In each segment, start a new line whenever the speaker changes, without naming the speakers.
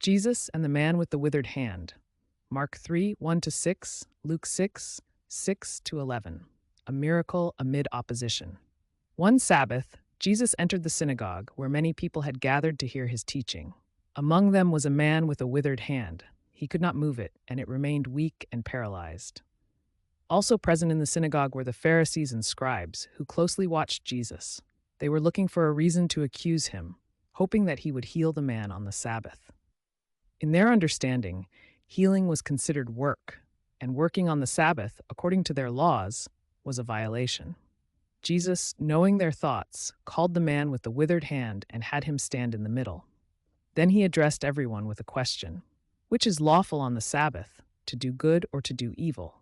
Jesus and the man with the withered hand. Mark 3, 1-6, Luke 6, 6-11. A miracle amid opposition. One Sabbath, Jesus entered the synagogue where many people had gathered to hear his teaching. Among them was a man with a withered hand. He could not move it, and it remained weak and paralyzed. Also present in the synagogue were the Pharisees and scribes, who closely watched Jesus. They were looking for a reason to accuse him, hoping that he would heal the man on the Sabbath. In their understanding, healing was considered work, and working on the Sabbath, according to their laws, was a violation. Jesus, knowing their thoughts, called the man with the withered hand and had him stand in the middle. Then he addressed everyone with a question: which is lawful on the Sabbath, to do good or to do evil,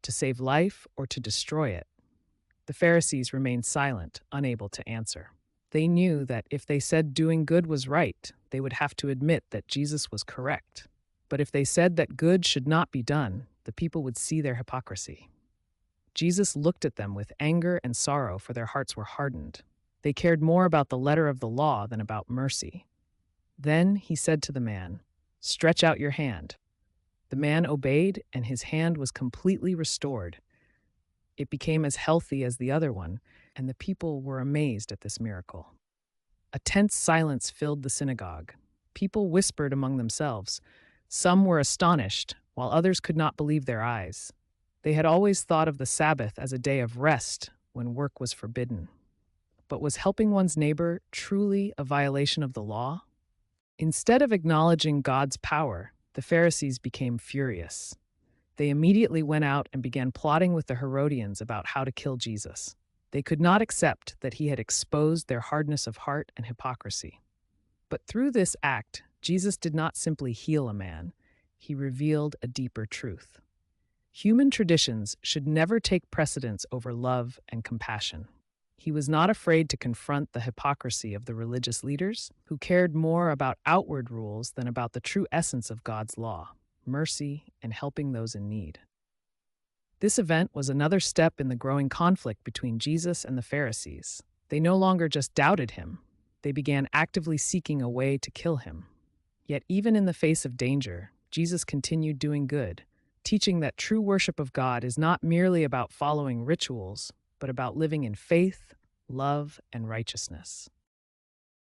to save life or to destroy it? The Pharisees remained silent, unable to answer. They knew that if they said doing good was right, they would have to admit that Jesus was correct. But if they said that good should not be done, the people would see their hypocrisy. Jesus looked at them with anger and sorrow, for their hearts were hardened. They cared more about the letter of the law than about mercy. Then he said to the man, "Stretch out your hand." The man obeyed, and his hand was completely restored. It became as healthy as the other one, and the people were amazed at this miracle. A tense silence filled the synagogue. People whispered among themselves. Some were astonished, while others could not believe their eyes. They had always thought of the Sabbath as a day of rest when work was forbidden. But was helping one's neighbor truly a violation of the law? Instead of acknowledging God's power, the Pharisees became furious. They immediately went out and began plotting with the Herodians about how to kill Jesus. They could not accept that he had exposed their hardness of heart and hypocrisy. But through this act, Jesus did not simply heal a man, he revealed a deeper truth. Human traditions should never take precedence over love and compassion. He was not afraid to confront the hypocrisy of the religious leaders, who cared more about outward rules than about the true essence of God's law: mercy and helping those in need. This event was another step in the growing conflict between Jesus and the Pharisees. They no longer just doubted him, they began actively seeking a way to kill him. Yet even in the face of danger, Jesus continued doing good, teaching that true worship of God is not merely about following rituals, but about living in faith, love, and righteousness.